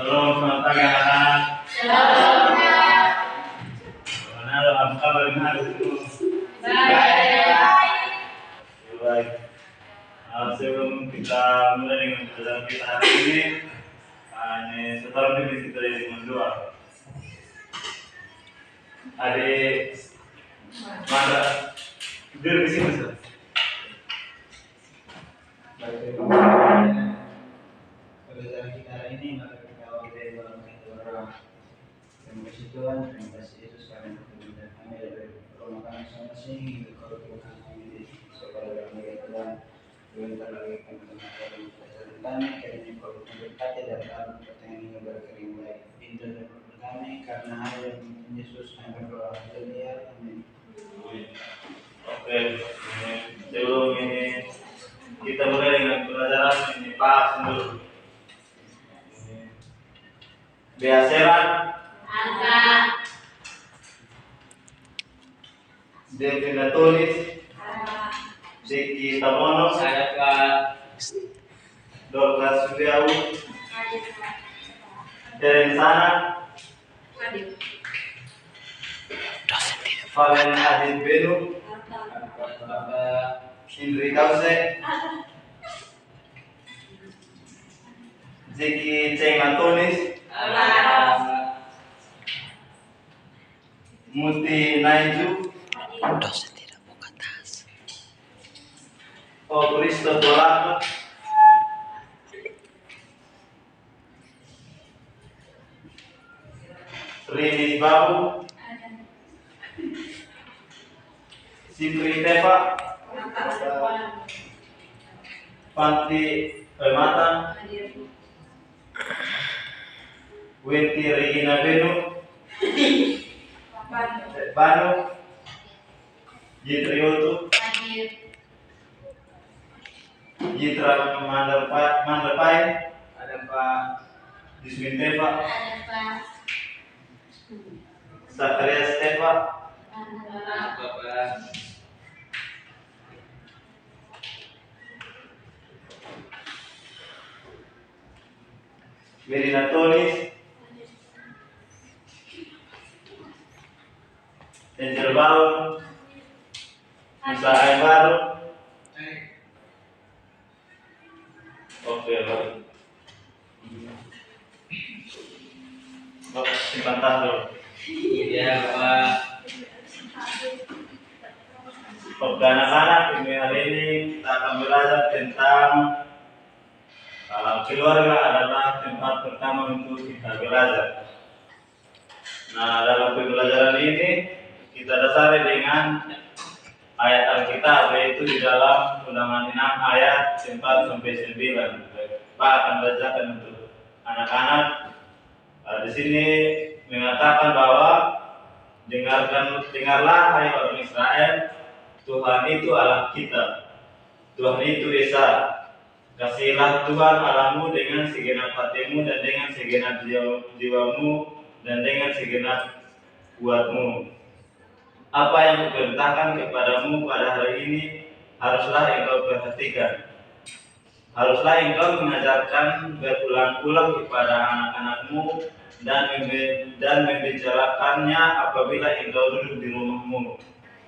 Shalom, selamat pagi anak-anak. Shalom. Bagaimana apa kabar hari ini? Baik. Baik. Sebelum kita mulai dengan pelajaran kita hari ini, ini sekarang ini kita dari mendoa. Adik, mana? Dia di sini sir. Pelajaran kita hari ini maka kita awali dari dalam doa. Terima kasih Tuhan, terima kasih Yesus karena kemudian kami dari rumah kami masing-masing hingga kau Tuhan kami segala galanya Tuhan. Tuhan terlebih kami mengucapkan pelajaran kami karena kau memberkati dan kami pertanyaan yang berkering baik pintu dan perut kami karena hanya Yesus kami berdoa. Haleluya. Amin. Oke, sebelum ini kita mulai dengan pelajaran ini bahas dulu. Beaseran, Angka. Definatonis, Seki Tamono, Saya Pak. Dorcas Sudiau, Terensana, Valen Adin Benu, Indri Kause, Zeki Ceng Antonis, Muti Naiju, Kristo Tolak, Rini Babu, Sipri Tepa, Panti Pemata, Wenti Regina Benu, Banu, Jitriotu, Jitra Mandapai, ada Pak Dismin Tepa, Zakaria Stefa, Merina Tonis, Angel Baun, Musa Baru. Oke, baik. Simpan tas dulu. Iya Pak. Oke anak-anak, ini hari ini kita akan belajar tentang keluarga adalah tempat pertama untuk kita belajar. Nah, dalam pembelajaran ini kita dasari dengan ayat Alkitab, yaitu di dalam Ulangan 6 ayat 4 sampai 9. Pak akan bacakan untuk anak-anak. Di sini mengatakan bahwa dengarlah hai orang Israel, Tuhan itu Allah kita, Tuhan itu Esa. Kasihilah Tuhan Allahmu dengan segenap hatimu dan dengan segenap jiwamu dan dengan segenap kuatmu. Apa yang kuperintahkan kepadamu pada hari ini haruslah engkau perhatikan. Haruslah engkau mengajarkan berulang-ulang kepada anak-anakmu dan membicarakannya apabila engkau duduk di rumahmu,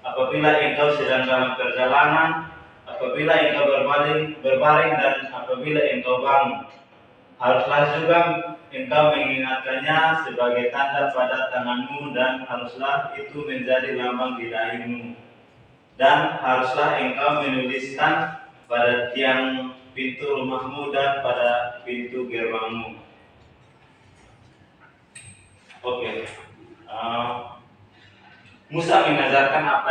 apabila engkau sedang dalam perjalanan, apabila engkau berbaring dan apabila engkau bangun. Haruslah juga engkau mengingatkannya sebagai tanda pada tanganmu dan haruslah itu menjadi lambang di dahimu. Dan haruslah engkau menuliskan pada tiang pintu rumahmu dan pada pintu gerbangmu. Oke. Musa mengajarkan apa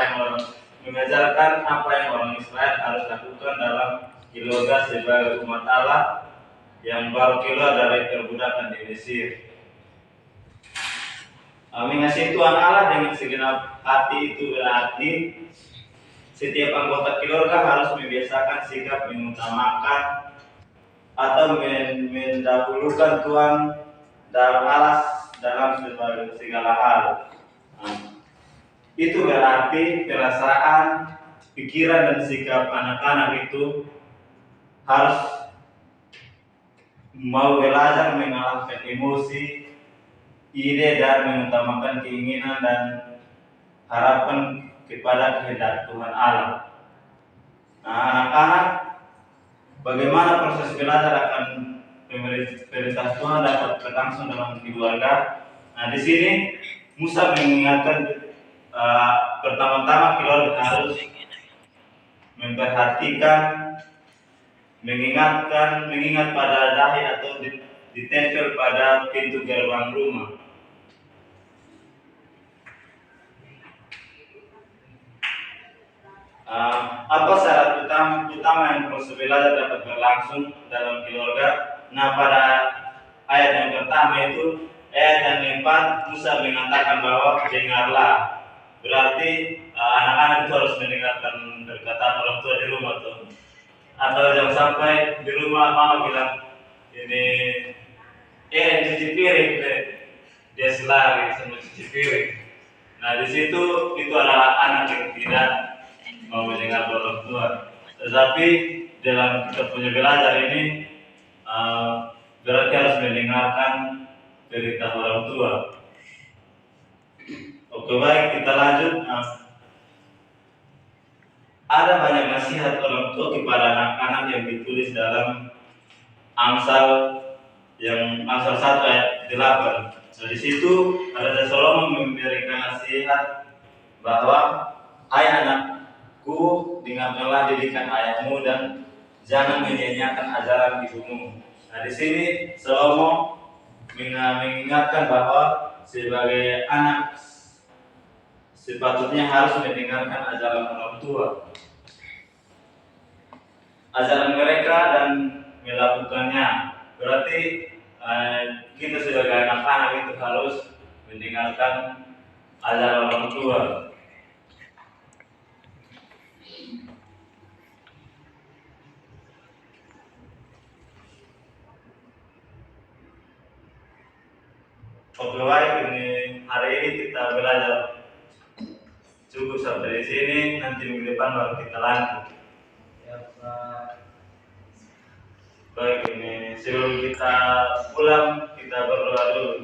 yang orang Israel harus lakukan dalam keluarga sebagai umat Allah yang baru keluar dari perbudakan di Mesir. Mengasihi Tuhan Allah dengan segenap hati itu berarti setiap anggota keluarga harus membiasakan sikap mengutamakan atau mendahulukan Tuhan dalam segala hal. Itu berarti perasaan, pikiran dan sikap anak-anak itu harus mau belajar mengalahkan emosi, ide dan mengutamakan keinginan dan harapan kepada kehendak Tuhan Allah. Nah, anak-anak, bagaimana proses belajar akan perintah Tuhan dapat berlangsung dalam keluarga? Nah, di sini Musa mengingatkan pertama-tama keluarga harus memperhatikan, mengingat pada dahi atau ditempel pada pintu gerbang rumah. Apa syarat utama yang proses belajar dapat berlangsung dalam keluarga? Nah, pada ayat yang pertama itu, ayat yang keempat, Musa mengatakan bahwa dengarlah. Berarti anak-anak itu harus mendengarkan perkataan orang tua di rumah tuh. Atau jangan sampai di rumah mama bilang ini cuci piring deh. Dia selari sama cuci piring. Nah, di situ itu adalah anak yang tidak mau mendengar orang tua. Tetapi dalam kita punya belajar ini berarti harus mendengarkan perintah orang tua. Oke, baik, kita lanjut. Ada banyak nasihat orang tua kepada anak-anak yang ditulis dalam Amsal 1 ayat 8. Nah, di situ Raja Salomo memberikan nasihat bahwa hai anakku, dengarkanlah didikan ayahmu dan jangan menyia-nyiakan ajaran ibumu. Nah, di sini Salomo mengingatkan bahwa sebagai anak sepatutnya harus mendengarkan ajaran orang tua, ajaran mereka dan melakukannya. Berarti kita sebagai anak-anak itu harus mendengarkan ajaran orang tua. Oke, baik, ini hari ini kita belajar cukup sampai di sini. Nanti minggu depan baru kita lanjut. Ya, Pak. Baik, ini sebelum kita pulang kita berdoa dulu.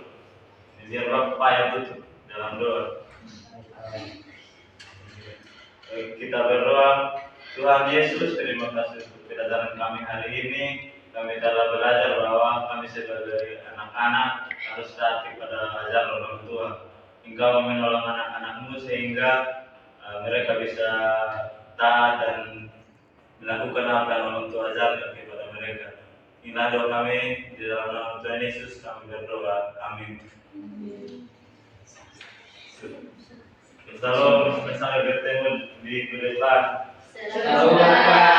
Biar Bapak yang tutup dalam doa. Baik, kita berdoa. Tuhan Yesus, terima kasih untuk kedatangan kami hari ini. Kami telah belajar bahwa kami sebagai anak-anak harus taat kepada ajaran orang tua. Engkau menolong anak-anakmu sehingga mereka bisa taat dan melakukan apa yang orang tua ajarkan kepada mereka. Inilah doa kami di dalam nama Tuhan Yesus kami berdoa. Amin. Salam, sampai bertemu di depan. Selamat